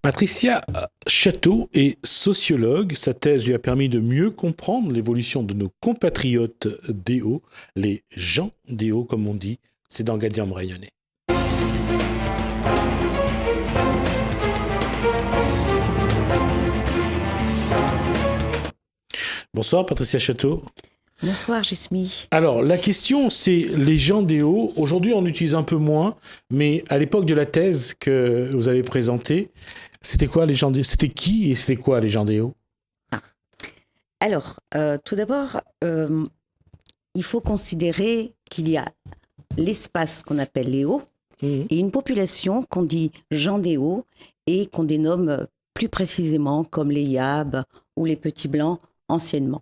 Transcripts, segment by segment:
Patricia Château est sociologue. Sa thèse lui a permis de mieux comprendre l'évolution de nos compatriotes des Hauts, les gens des Hauts, comme on dit. C'est dans Gadian-Rayonnais. Bonsoir Patricia Château. Bonsoir Jesmy. Alors la question c'est les gens des Hauts. Aujourd'hui on utilise un peu moins, mais à l'époque de la thèse que vous avez présentée, c'était quoi les gens des Hauts? C'était qui et c'était quoi les gens des Hauts? Alors, tout d'abord, il faut considérer qu'il y a l'espace qu'on appelle les Hauts et une population qu'on dit gens des Hauts et qu'on dénomme plus précisément comme les Yabs ou les Petits Blancs anciennement.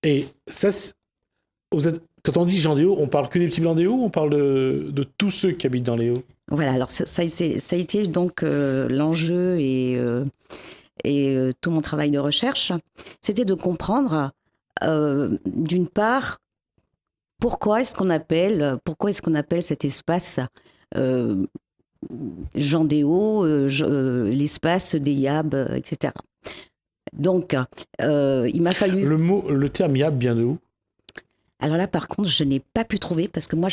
Et ça, quand on dit gens des Hauts, on parle que des Petits Blancs des Hauts, on parle de tous ceux qui habitent dans les Hauts? Voilà, alors ça a été donc l'enjeu et tout mon travail de recherche, c'était de comprendre, d'une part, pourquoi est-ce qu'on appelle cet espace gens des Hauts, l'espace des Yabs, etc. Donc, il m'a fallu... Le terme Yab vient de où? Alors là, par contre, je n'ai pas pu trouver, parce que moi,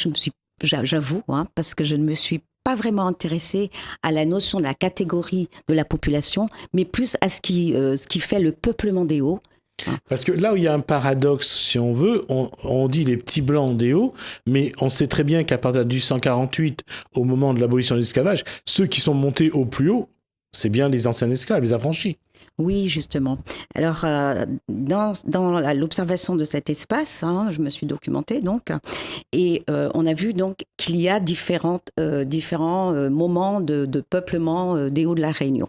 j'avoue, parce que je ne me suis pas vraiment intéressée à la notion de la catégorie de la population, mais plus à ce qui fait le peuplement des Hauts. Parce que là où il y a un paradoxe, si on veut, on dit les petits blancs des Hauts, mais on sait très bien qu'à partir de 1848, au moment de l'abolition de l'esclavage, ceux qui sont montés au plus haut, c'est bien les anciens esclaves, les affranchis. Oui, justement. Alors, dans l'observation de cet espace, je me suis documentée donc, et on a vu donc qu'il y a différents moments de peuplement des Hauts de la Réunion.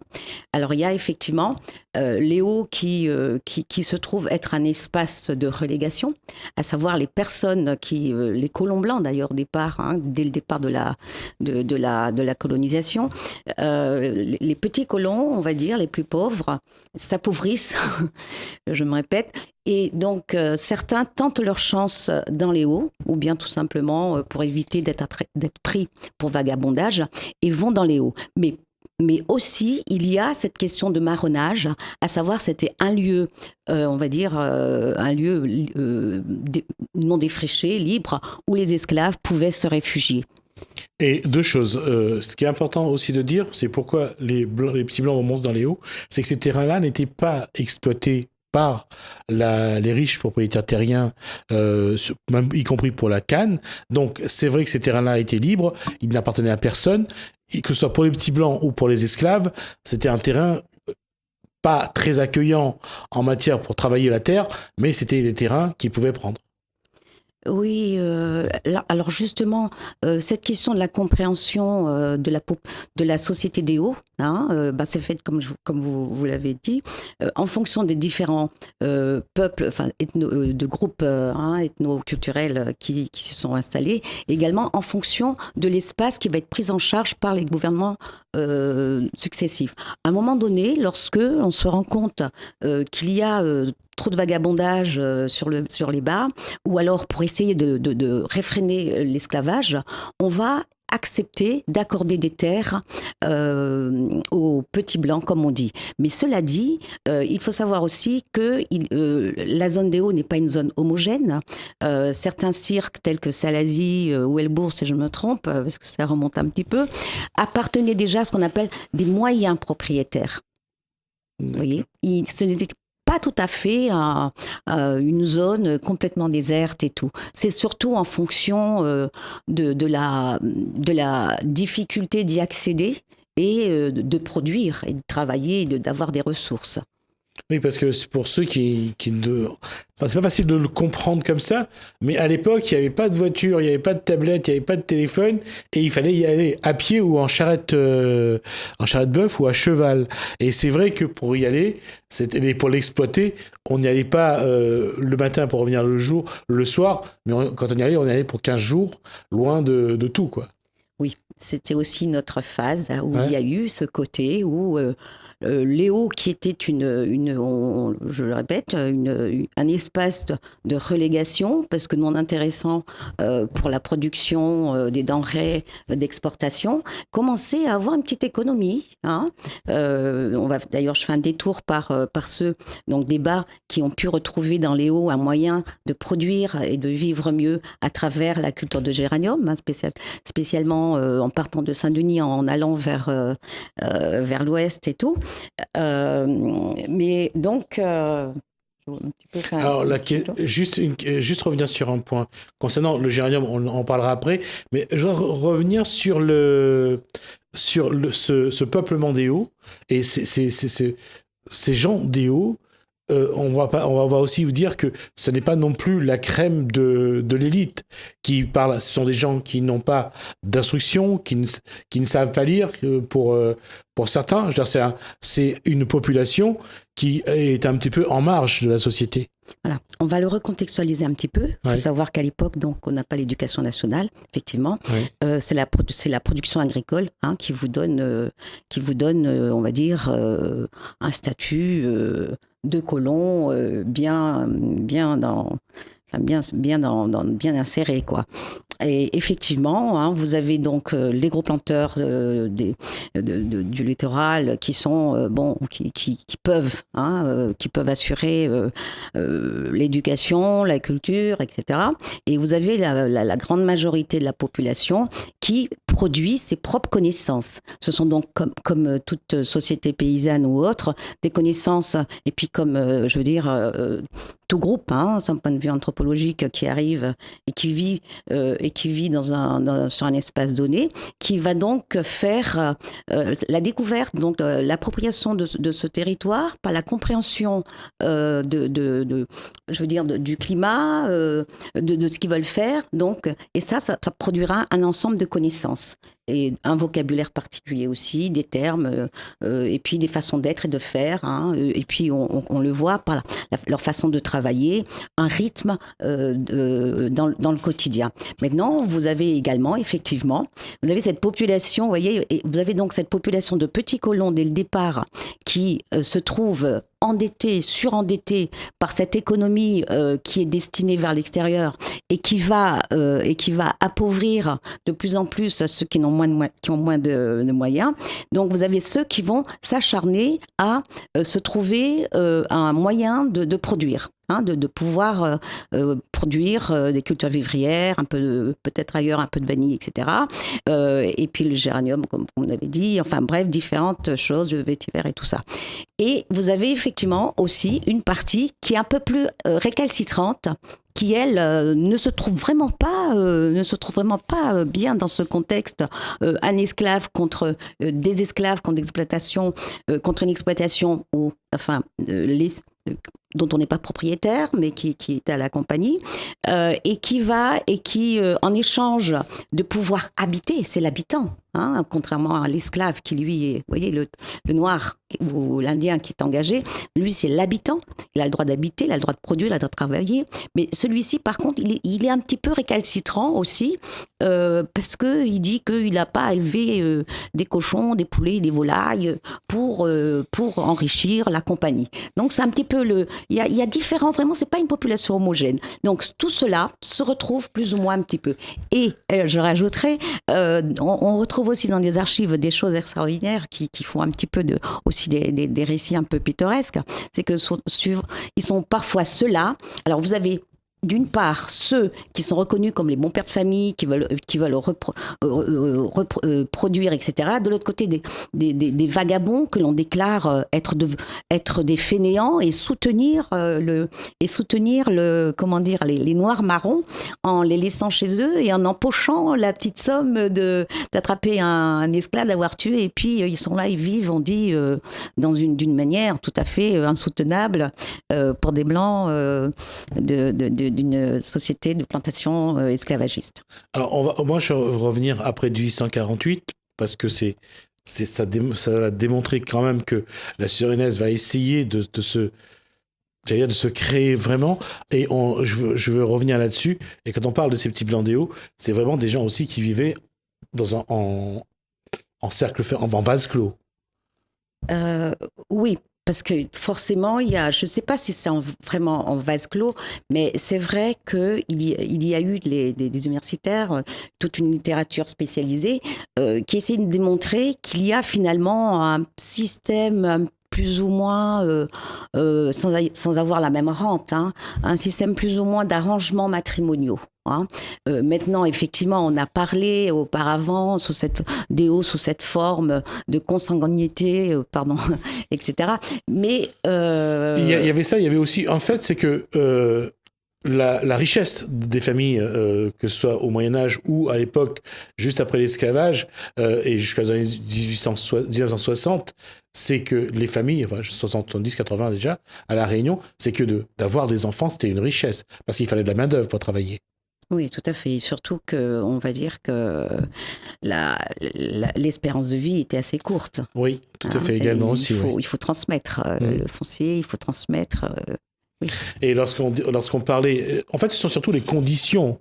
Alors, il y a effectivement les Hauts qui se trouvent être un espace de relégation, à savoir les personnes les colons blancs d'ailleurs au départ, dès le départ de la colonisation, les petits colons, on va dire, les plus pauvres, s'appauvrissent, je me répète, et donc certains tentent leur chance dans les Hauts, ou bien tout simplement pour éviter d'être pris pour vagabondage, et vont dans les Hauts. Mais aussi, il y a cette question de marronnage, à savoir c'était un lieu, on va dire, un lieu non défriché, libre, où les esclaves pouvaient se réfugier. Et deux choses. Ce qui est important aussi de dire, c'est pourquoi les petits blancs remontent dans les Hauts, c'est que ces terrains-là n'étaient pas exploités par les riches propriétaires terriens, même y compris pour la canne. Donc c'est vrai que ces terrains-là étaient libres, ils n'appartenaient à personne, et que ce soit pour les petits blancs ou pour les esclaves, c'était un terrain pas très accueillant en matière pour travailler la terre, mais c'était des terrains qu'ils pouvaient prendre. Oui, alors justement, cette question de la compréhension de la société des Hauts, c'est fait comme vous l'avez dit, en fonction des différents peuples, enfin de groupes ethno-culturels qui se sont installés, également en fonction de l'espace qui va être pris en charge par les gouvernements successifs. À un moment donné, lorsque on se rend compte qu'il y a trop de vagabondage sur les bars, ou alors pour essayer de réfréner l'esclavage, on va accepter d'accorder des terres aux petits blancs, comme on dit. Mais cela dit, il faut savoir aussi que la zone des Hauts n'est pas une zone homogène. Certains cirques, tels que Salazie ou Elbourg, si je me trompe, parce que ça remonte un petit peu, appartenaient déjà à ce qu'on appelle des moyens propriétaires. Vous voyez, ce n'était pas tout à fait une zone complètement déserte et tout. C'est surtout en fonction de la difficulté d'y accéder et de produire et de travailler et d'avoir des ressources. Oui, parce que c'est pour ceux enfin, c'est pas facile de le comprendre comme ça, mais à l'époque, il n'y avait pas de voiture, il n'y avait pas de tablette, il n'y avait pas de téléphone, et il fallait y aller à pied ou en charrette bœuf ou à cheval. Et c'est vrai que pour y aller, pour l'exploiter, on n'y allait pas le matin pour revenir le soir, mais quand on y allait pour 15 jours, loin de tout, quoi. Oui, C'était aussi notre phase où il y a eu ce côté où Léo, qui était je le répète, un espace de relégation, parce que non intéressant pour la production des denrées d'exportation, commençait à avoir une petite économie. Hein. D'ailleurs, je fais un détour par ceux, donc des bas, qui ont pu retrouver dans Léo un moyen de produire et de vivre mieux à travers la culture de géranium, hein, spécialement en partant de Saint-Denis, en allant vers l'ouest et tout. Mais donc, alors, juste revenir sur un point. Concernant le géranium, on en parlera après, mais je veux revenir sur ce peuplement des Hauts et ces gens des Hauts. On va aussi vous dire que ce n'est pas non plus la crème de l'élite qui parle. Ce sont des gens qui n'ont pas d'instruction, qui ne savent pas lire pour certains. Je veux dire, c'est une population qui est un petit peu en marge de la société. Voilà, on va le recontextualiser un petit peu. Il faut savoir qu'à l'époque, donc, on n'a pas l'éducation nationale, effectivement. C'est la production agricole hein, qui vous donne, on va dire, un statut de colon bien inséré, quoi. Et effectivement, hein, vous avez donc les gros planteurs du littoral qui sont qui peuvent assurer l'éducation, la culture, etc. Et vous avez la grande majorité de la population qui produit ses propres connaissances. Ce sont donc comme toute société paysanne ou autre des connaissances et puis comme je veux dire tout groupe, hein, d'un point de vue anthropologique, qui arrive et qui vit sur un espace donné, qui va donc faire la découverte, donc l'appropriation de ce territoire par la compréhension du climat, de ce qu'ils veulent faire. Donc, et ça produira un ensemble de connaissances. Et un vocabulaire particulier aussi, des termes, et puis des façons d'être et de faire. Hein, et puis on le voit par leur façon de travailler, un rythme dans le quotidien. Maintenant, vous avez également, effectivement, vous avez cette population, vous voyez, et vous avez donc cette population de petits colons dès le départ qui se trouve endettés, surendettés par cette économie qui est destinée vers l'extérieur et qui va appauvrir de plus en plus ceux qui ont moins de moyens. Donc vous avez ceux qui vont s'acharner à se trouver un moyen de produire. Hein, de pouvoir produire des cultures vivrières, peut-être ailleurs un peu de vanille, etc. Et puis le géranium, comme on avait dit, enfin bref, différentes choses, le vétiver et tout ça. Et vous avez effectivement aussi une partie qui est un peu plus récalcitrante, qui elle ne se trouve vraiment pas bien dans ce contexte, un esclave contre des esclaves, contre une exploitation ou enfin dont on n'est pas propriétaire, mais qui est à la compagnie, et qui en échange de pouvoir habiter, c'est l'habitant, hein, contrairement à l'esclave qui lui est, vous voyez, le noir ou l'Indien qui est engagé, lui c'est l'habitant, il a le droit d'habiter, il a le droit de produire, il a le droit de travailler, mais celui-ci par contre, il est un petit peu récalcitrant aussi, parce qu'il dit qu'il n'a pas élevé des cochons, des poulets, des volailles pour enrichir la compagnie. Donc c'est un petit peu il y a différents, vraiment, c'est pas une population homogène. Donc tout cela se retrouve plus ou moins un petit peu. Et je rajouterais, on retrouve aussi dans les archives des choses extraordinaires qui font un petit peu aussi des récits un peu pittoresques. C'est que ils sont parfois ceux-là. Alors vous avez d'une part ceux qui sont reconnus comme les bons pères de famille, qui veulent produire, etc. De l'autre côté, des vagabonds que l'on déclare être des fainéants et soutenir les noirs marrons en les laissant chez eux et en empochant la petite somme d'attraper un esclave, d'avoir tué, et puis ils sont là, ils vivent, on dit, d'une manière tout à fait insoutenable pour des blancs d'une société de plantation esclavagiste. Alors, moi, je vais revenir après 1848, parce que ça va démontrer quand même que la Surinesse va essayer de se créer vraiment, et je veux revenir là-dessus. Et quand on parle de ces petits blancs des Hauts, c'est vraiment des gens aussi qui vivaient en cercle, en vase clos. Oui, parce que forcément, je ne sais pas si c'est vraiment en vase clos, mais c'est vrai qu'il y a eu des universitaires, toute une littérature spécialisée qui essaie de démontrer qu'il y a finalement un système plus ou moins, sans avoir la même rente, hein, un système plus ou moins d'arrangements matrimoniaux. Hein. Maintenant, effectivement, on a parlé auparavant sous cette forme de consanguinité, etc. Mais Il y avait ça, il y avait aussi. En fait, c'est que la richesse des familles, que ce soit au Moyen-Âge ou à l'époque, juste après l'esclavage, et jusqu'à les années 1960, c'est que les familles, enfin 70, 80 déjà, à La Réunion, c'est que d'avoir des enfants, c'était une richesse. Parce qu'il fallait de la main-d'œuvre pour travailler. Oui, tout à fait. Surtout qu'on va dire que l'espérance de vie était assez courte. Oui, tout à fait, également aussi. Il faut transmettre le foncier, il faut transmettre. Oui. Et lorsqu'on parlait, en fait, ce sont surtout les conditions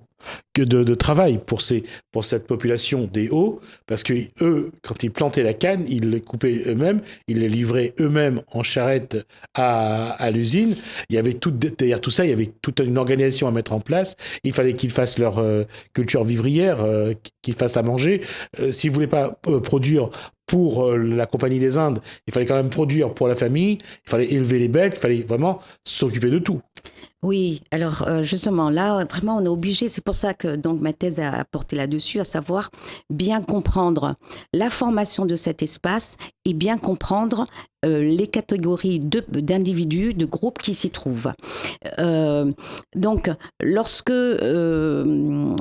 de travail pour cette population des Hauts, parce que eux, quand ils plantaient la canne, ils les coupaient eux-mêmes, ils les livraient eux-mêmes en charrette à l'usine. Il y avait derrière tout ça, il y avait toute une organisation à mettre en place. Il fallait qu'ils fassent leur culture vivrière, qu'ils fassent à manger. S'ils ne voulaient pas produire pour la Compagnie des Indes, il fallait quand même produire pour la famille, il fallait élever les bêtes, il fallait vraiment s'occuper de tout. Oui, alors justement, là, vraiment, on est obligé, c'est pour ça que donc, ma thèse a porté là-dessus, à savoir bien comprendre la formation de cet espace et bien comprendre les catégories d'individus, de groupes qui s'y trouvent. Donc, lorsque...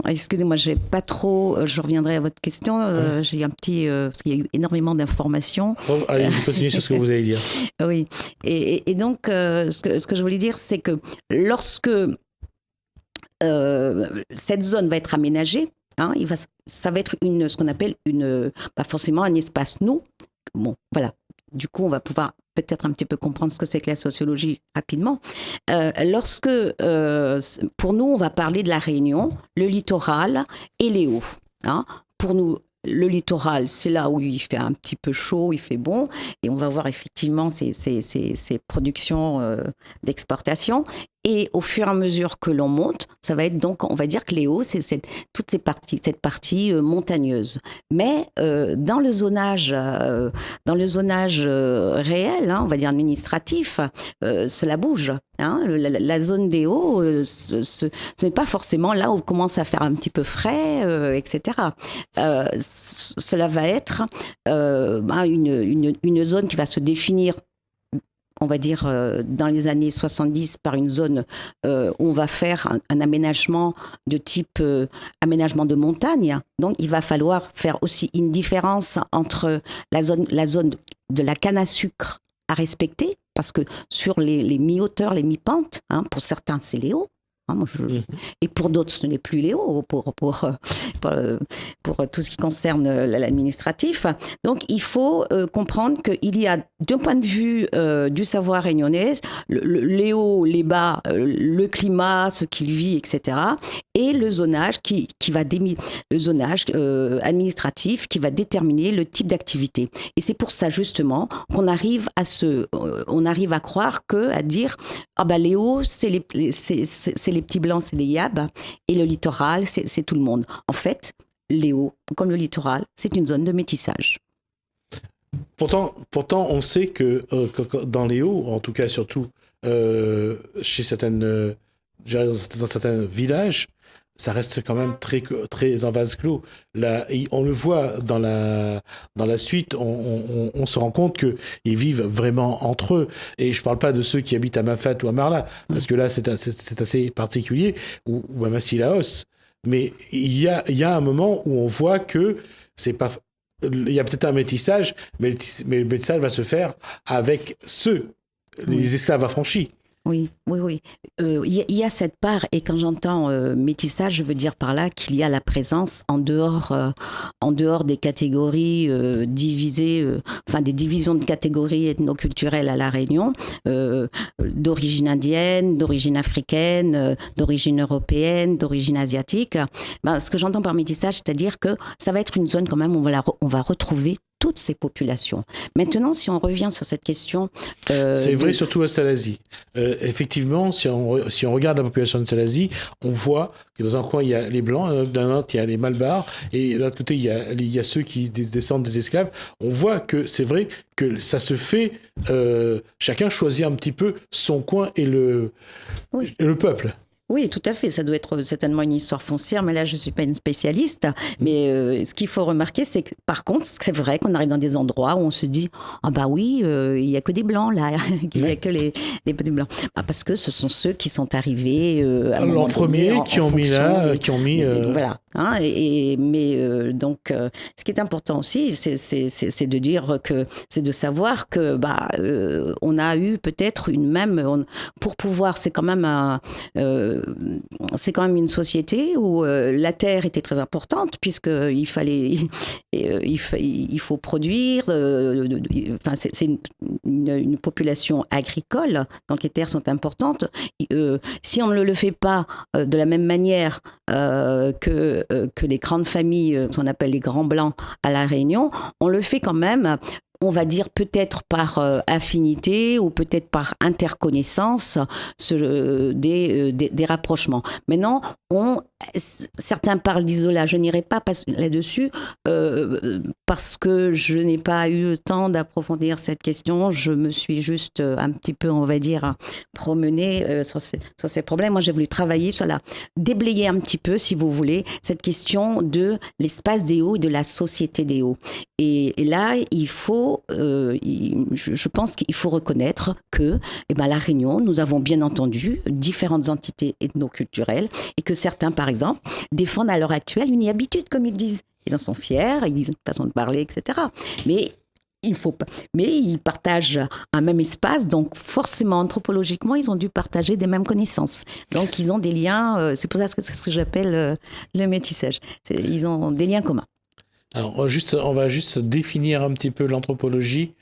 excusez-moi, j'ai pas trop... je reviendrai à votre question. J'ai un petit... parce qu'il y a eu énormément d'informations. Allez, continuez sur ce que vous allez dire. Oui. Et donc, ce que je voulais dire, c'est que lorsque cette zone va être aménagée, hein, ça va être ce qu'on appelle pas forcément un espace nou. Bon, voilà. Du coup, on va pouvoir peut-être un petit peu comprendre ce que c'est que la sociologie rapidement. Lorsque, pour nous, on va parler de la Réunion, le littoral et les Hauts. Hein. Pour nous, le littoral, c'est là où il fait un petit peu chaud, il fait bon, et on va voir effectivement ces productions d'exportation. Et au fur et à mesure que l'on monte, ça va être donc, on va dire que les Hauts, c'est cette partie montagneuse. Mais dans le zonage réel, hein, on va dire administratif, cela bouge. Hein. La zone des Hauts, ce n'est pas forcément là où on commence à faire un petit peu frais, etc. Cela va être une zone qui va se définir, on va dire, dans les années 70 par une zone où on va faire un aménagement de type aménagement de montagne. Donc, il va falloir faire aussi une différence entre la zone de la canne à sucre à respecter, parce que sur les mi-hauteurs, les mi-pentes, hein, pour certains, c'est les hauts. Et pour d'autres, ce n'est plus les hauts pour tout ce qui concerne l'administratif. Donc, il faut comprendre qu'il y a, d'un point de vue du savoir réunionnais, les hauts, les bas, le climat, ce qu'il vit, etc. Et le zonage le zonage administratif qui va déterminer le type d'activité. Et c'est pour ça, justement, qu'on arrive à croire à dire, les hauts, c'est les petits blancs, c'est les yabs, et le littoral, c'est tout le monde. En fait, les Hauts, comme le littoral, c'est une zone de métissage. Pourtant, on sait que dans les Hauts, en tout cas surtout chez dans certains villages, ça reste quand même très, très en vase clos. Là, on le voit dans la suite, on se rend compte qu'ils vivent vraiment entre eux. Et je ne parle pas de ceux qui habitent à Mafat ou à Marla, parce que là, c'est assez particulier, ou à Massilaos. Mais il y a un moment où on voit que c'est pas... Il y a peut-être un métissage, mais le métissage va se faire avec les esclaves affranchis. Oui, oui, oui. Y a cette part, et quand j'entends métissage, je veux dire par là qu'il y a la présence en dehors des catégories divisées, enfin des divisions de catégories ethnoculturelles à La Réunion, d'origine indienne, d'origine africaine, d'origine européenne, d'origine asiatique. Ben, ce que j'entends par métissage, c'est-à-dire que ça va être une zone quand même où on va retrouver toutes ces populations. Maintenant, si on revient sur cette question... c'est vrai surtout à Salazie. Effectivement, si on regarde la population de Salazie, on voit que dans un coin, il y a les Blancs, d'un autre, il y a les Malbars, et de l'autre côté, il y a ceux qui descendent des esclaves. On voit que c'est vrai que ça se fait... chacun choisit un petit peu son coin et le peuple. Oui, tout à fait. Ça doit être certainement une histoire foncière, mais là, je ne suis pas une spécialiste. Mais ce qu'il faut remarquer, c'est que, par contre, c'est vrai qu'on arrive dans des endroits où on se dit « Ah bah oui, il n'y a que des Blancs, là. Il n'y a que les Blancs. » Parce que ce sont ceux qui sont arrivés l'an premier, qui ont mis là, qui ont mis... Voilà. Hein, donc, ce qui est important aussi, c'est de dire que... C'est de savoir que on a eu peut-être une même... pour pouvoir, c'est quand même une société où la terre était très importante puisqu'il fallait, il faut produire. C'est une population agricole, donc les terres sont importantes. Si on ne le fait pas de la même manière que les grandes familles, qu'on appelle les grands blancs à La Réunion, on le fait quand même. On va dire peut-être par affinité ou peut-être par interconnaissance des rapprochements. Maintenant, certains parlent d'isola. Je n'irai pas là-dessus parce que je n'ai pas eu le temps d'approfondir cette question. Je me suis juste un petit peu, on va dire, promenée sur ces problèmes. Moi, j'ai voulu travailler sur déblayer un petit peu, si vous voulez, cette question de l'espace des Hauts et de la société des Hauts. Et là, il faut je pense qu'il faut reconnaître que La Réunion, nous avons bien entendu différentes entités ethnoculturelles et que certains, par exemple, défendent à l'heure actuelle une habitude, comme ils disent. Ils en sont fiers, ils disent une façon de parler, etc. Mais ils partagent un même espace, donc forcément, anthropologiquement, ils ont dû partager des mêmes connaissances. Donc, ils ont des liens, c'est pour ça que c'est ce que j'appelle le métissage. Ils ont des liens communs. Alors, on va juste définir un petit peu l'anthropologie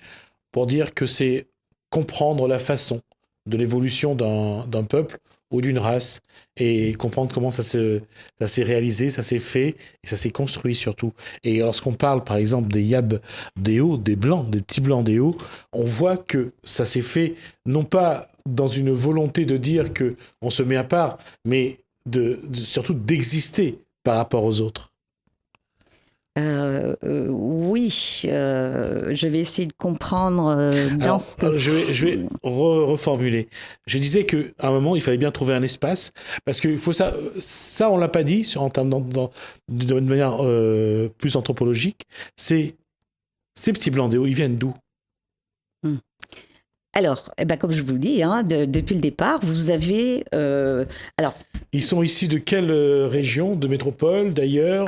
pour dire que c'est comprendre la façon de l'évolution d'un peuple ou d'une race et comprendre comment ça s'est réalisé, ça s'est fait et ça s'est construit surtout. Et lorsqu'on parle par exemple des Yab des Hauts, des Blancs, des petits Blancs des Hauts, on voit que ça s'est fait non pas dans une volonté de dire qu'on se met à part, mais surtout d'exister par rapport aux autres. Oui, je vais essayer de comprendre je vais reformuler. Je disais qu'à un moment, il fallait bien trouver un espace, parce que faut ça on l'a pas dit en termes de manière plus anthropologique. Ces petits Blancs des Hauts, ils viennent d'où? Alors, comme je vous le dis, depuis le départ, vous avez... Ils sont issus de quelle région, de métropole, d'ailleurs?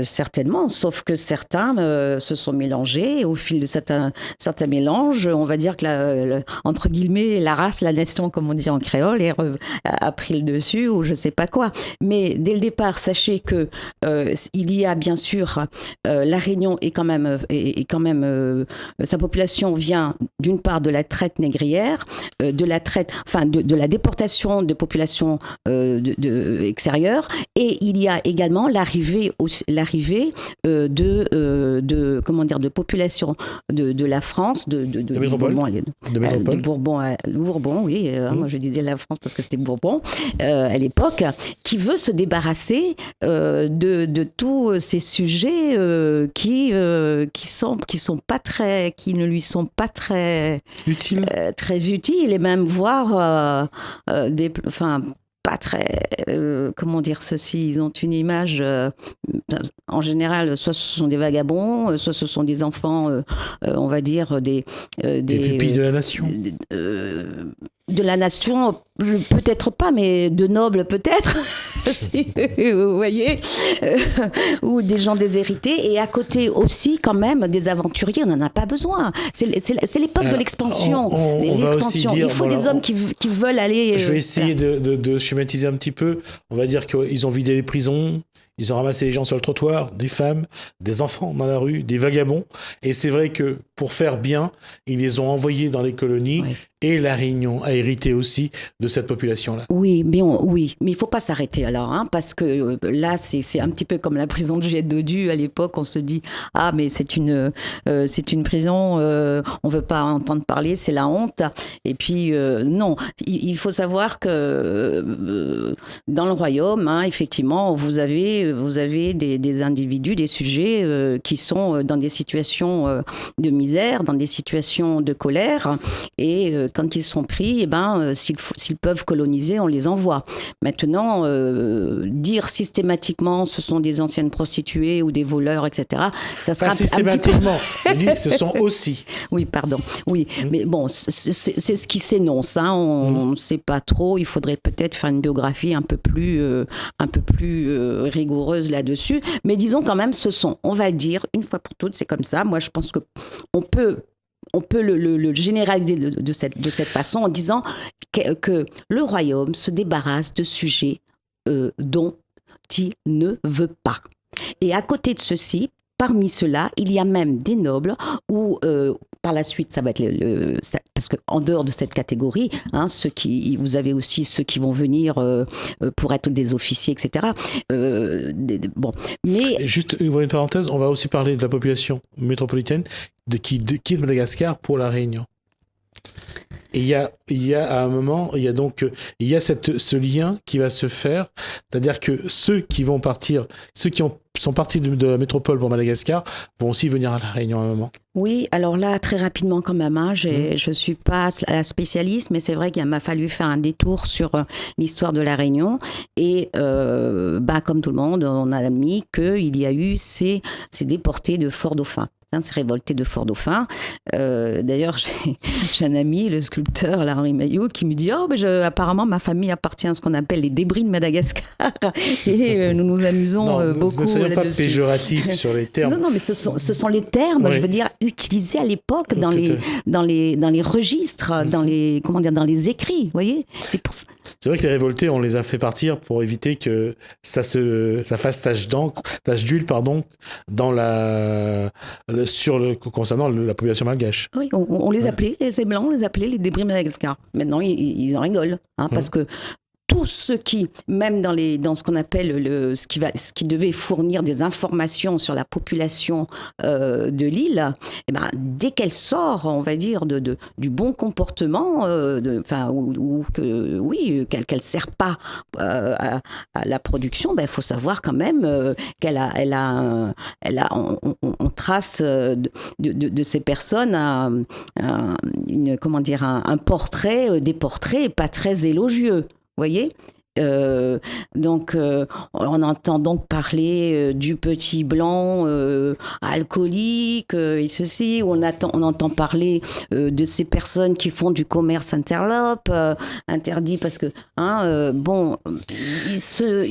Certainement, sauf que certains se sont mélangés. Et au fil de certains mélanges, on va dire que, entre guillemets, la race, la nation, comme on dit en créole, a pris le dessus ou je ne sais pas quoi. Mais dès le départ, sachez que il y a bien sûr... La Réunion est quand même... sa population vient d'une part de la traite négrière, de la déportation de populations extérieures, et il y a également l'arrivée de populations de la France, de Bourbon, oui. Moi, je disais la France parce que c'était Bourbon à l'époque, qui veut se débarrasser de tous ces sujets qui ne lui sont pas très très utile, et même voire pas très, comment dire ceci, ils ont une image, en général, soit ce sont des vagabonds, soit ce sont des enfants, on va dire, des pupilles de la nation. De la nation, peut-être pas, mais de nobles peut-être, si, vous voyez, ou des gens déshérités, et à côté aussi quand même des aventuriers, on n'en a pas besoin. C'est l'époque de l'expansion. Il faut des hommes qui veulent aller... je vais essayer de schématiser un petit peu. On va dire qu'ils ont vidé les prisons, ils ont ramassé les gens sur le trottoir, des femmes, des enfants dans la rue, des vagabonds. Et c'est vrai que pour faire bien, ils les ont envoyés dans les colonies. Oui. Et La Réunion a hérité aussi de cette population-là. Oui, mais il ne faut pas s'arrêter alors, hein, parce que là, c'est un petit peu comme la prison de Jet-Dodu. À l'époque, on se dit « Ah, mais c'est une prison, on ne veut pas entendre parler, c'est la honte. » Et puis, non, il faut savoir que dans le royaume, hein, effectivement, vous avez des individus, des sujets qui sont dans des situations de misère, dans des situations de colère, et quand ils sont pris, eh ben, s'ils peuvent coloniser, on les envoie. Maintenant, dire systématiquement ce sont des anciennes prostituées ou des voleurs, etc., ça sera systématiquement. Je dis ce sont aussi. Oui, pardon. Oui, mais bon, c'est ce qui s'énonce. Hein. On ne sait pas trop. Il faudrait peut-être faire une biographie un peu plus rigoureuse là-dessus. Mais disons quand même, on va le dire une fois pour toutes, c'est comme ça. Moi, je pense qu'on peut le généraliser de cette façon en disant que le royaume se débarrasse de sujets dont il ne veut pas. Et à côté de ceci, parmi ceux-là, il y a même des nobles où, par la suite, ça va être parce qu'en dehors de cette catégorie, hein, vous avez aussi ceux qui vont venir pour être des officiers, etc. Bon, mais juste une parenthèse, on va aussi parler de la population métropolitaine qui quitte Madagascar pour la Réunion. Et il y a à un moment, il y a ce lien qui va se faire, c'est-à-dire que ceux qui sont partis de la métropole pour Madagascar vont aussi venir à la Réunion à un moment. Oui, alors là, très rapidement quand même, hein, je ne suis pas la spécialiste, mais c'est vrai qu'il m'a fallu faire un détour sur l'histoire de la Réunion. Et comme tout le monde, on a admis qu'il y a eu ces déportés de Fort-Dauphin. Ces révoltés de Fort-Dauphin. D'ailleurs, j'ai un ami, le sculpteur Henri Mailloux, qui me dit apparemment, ma famille appartient à ce qu'on appelle les débris de Madagascar. Et nous nous amusons beaucoup. Ne soyons pas péjoratifs sur les termes. Non, mais ce sont les termes, oui. Je veux dire, utilisés à l'époque dans les registres, dans les écrits. Vous voyez, c'est vrai que les révoltés, on les a fait partir pour éviter que ça fasse tache d'huile, concernant la population malgache. Oui, on les appelait, ces blancs, on les appelait les débris Madagascar. Maintenant, ils en rigolent, hein, parce que tout ce qui, même dans ce qu'on appelle ce qui devait fournir des informations sur la population de l'île, dès qu'elle sort, on va dire, du bon comportement, qu'elle sert pas à la production, il faut savoir quand même on trace de ces personnes un portrait, des portraits pas très élogieux. Vous voyez, on entend donc parler du petit blanc alcoolique et ceci. On entend parler de ces personnes qui font du commerce interlope, interdit parce que il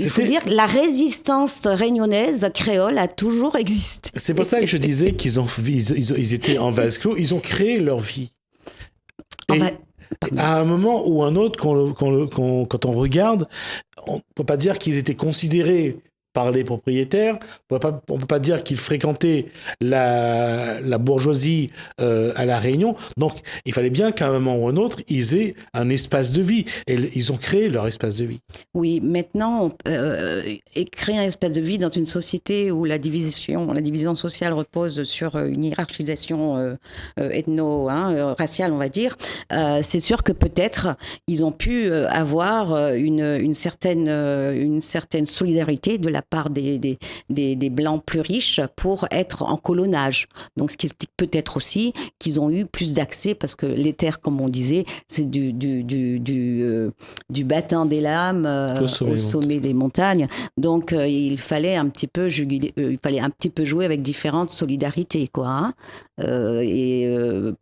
faut dire que la résistance réunionnaise créole a toujours existé. C'est pour ça que je disais qu'ils étaient en vase clos. Ils ont créé leur vie. À un moment ou un autre, quand on regarde, on ne peut pas dire qu'ils étaient considérés par les propriétaires, on ne peut pas dire qu'ils fréquentaient la bourgeoisie à La Réunion. Donc, il fallait bien qu'à un moment ou un autre, ils aient un espace de vie. Et ils ont créé leur espace de vie. Oui, maintenant, créer un espace de vie dans une société où la division sociale repose sur une hiérarchisation raciale, on va dire, c'est sûr que peut-être ils ont pu avoir une certaine solidarité de la la part des Blancs plus riches pour être en colonnage. Donc, ce qui explique peut-être aussi qu'ils ont eu plus d'accès, parce que les terres, comme on disait, c'est du Bâtin des Lames au sommet des montagnes. Donc, il fallait un petit peu jouer avec différentes solidarités, quoi, hein,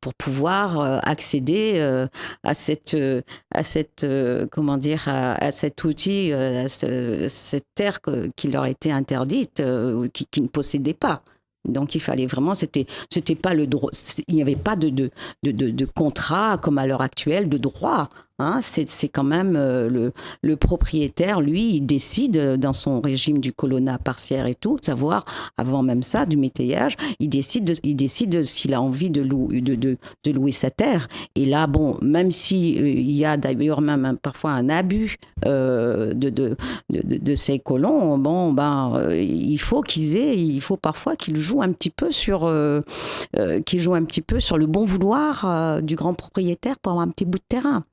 pour pouvoir accéder à cet outil, cette terre qui leur était interdite, qui ne possédaient pas. Donc il fallait vraiment, c'était pas le droit, il n'y avait pas de contrat comme à l'heure actuelle de droit. Hein, c'est quand même le propriétaire, lui, il décide dans son régime du colonnat partiaire et tout, savoir, avant même ça, du métayage, il décide s'il a envie de louer sa terre. Et là, bon, même si il y a d'ailleurs même parfois un abus de ces colons, bon, il faut parfois qu'ils jouent un petit peu sur le bon vouloir du grand propriétaire pour avoir un petit bout de terrain.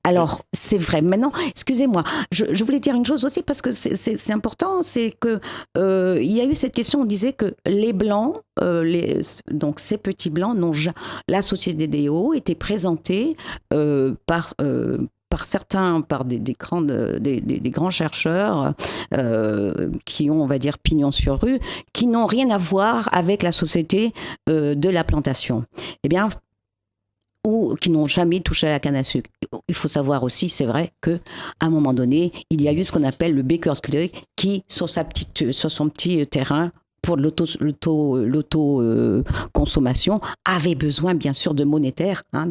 Alors, c'est vrai. Maintenant, excusez-moi, je voulais dire une chose aussi parce que c'est important, c'est que il y a eu cette question, on disait que les Blancs, donc ces petits Blancs, la société des Hauts était présentée par des grands chercheurs qui ont, on va dire, pignon sur rue, qui n'ont rien à voir avec la société de la plantation. Eh bien, ou qui n'ont jamais touché à la canne à sucre. Il faut savoir aussi, c'est vrai, qu'à un moment donné, il y a eu ce qu'on appelle le Baker's Creek qui, sur son petit terrain, pour l'auto-consommation, avait besoin bien sûr de monétaire, hein,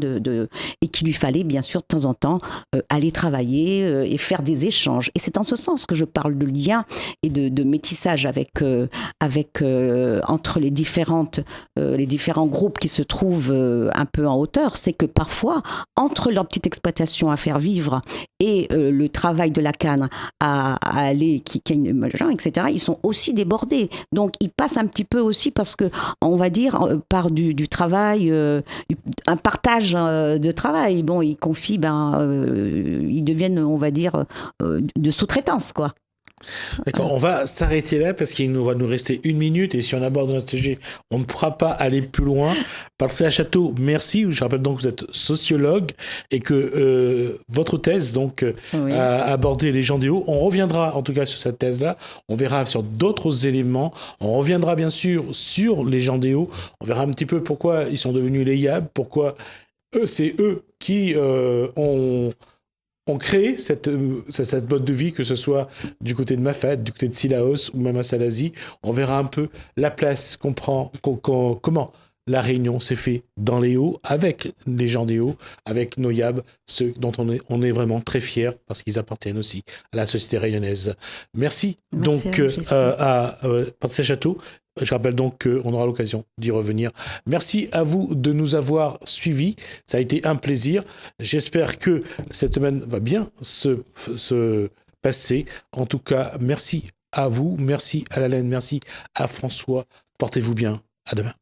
et qu'il lui fallait bien sûr de temps en temps aller travailler et faire des échanges. Et c'est en ce sens que je parle de lien et de métissage entre les différents groupes qui se trouvent un peu en hauteur. C'est que parfois, entre leur petite exploitation à faire vivre et le travail de la canne à aller, etc., ils sont aussi débordés. Donc, ils passent un petit peu aussi parce que, on va dire, par du travail, un partage de travail. Bon, ils confient, ils deviennent, on va dire, de sous-traitance, quoi. D'accord, on va s'arrêter là parce qu'il va nous rester 1 minute et si on aborde notre sujet, on ne pourra pas aller plus loin. Patricia Château, merci. Je rappelle donc que vous êtes sociologue et que votre thèse donc oui, a abordé les gens des Hauts. On reviendra en tout cas sur cette thèse-là. On verra sur d'autres éléments. On reviendra bien sûr sur les gens des Hauts. On verra un petit peu pourquoi ils sont devenus les Yab, pourquoi c'est eux qui ont créé cette mode de vie, que ce soit du côté de Mafat, du côté de Sillaos ou même à Salazie. On verra un peu la place qu'on prend, comment la réunion s'est faite dans les Hauts, avec les gens des Hauts, avec nos Yab, ceux dont on est vraiment très fiers parce qu'ils appartiennent aussi à la société rayonnaise. Merci donc à Patricia Château. Je rappelle donc qu'on aura l'occasion d'y revenir. Merci à vous de nous avoir suivis. Ça a été un plaisir. J'espère que cette semaine va bien se passer. En tout cas, merci à vous. Merci à Lalanne. Merci à François. Portez-vous bien. À demain.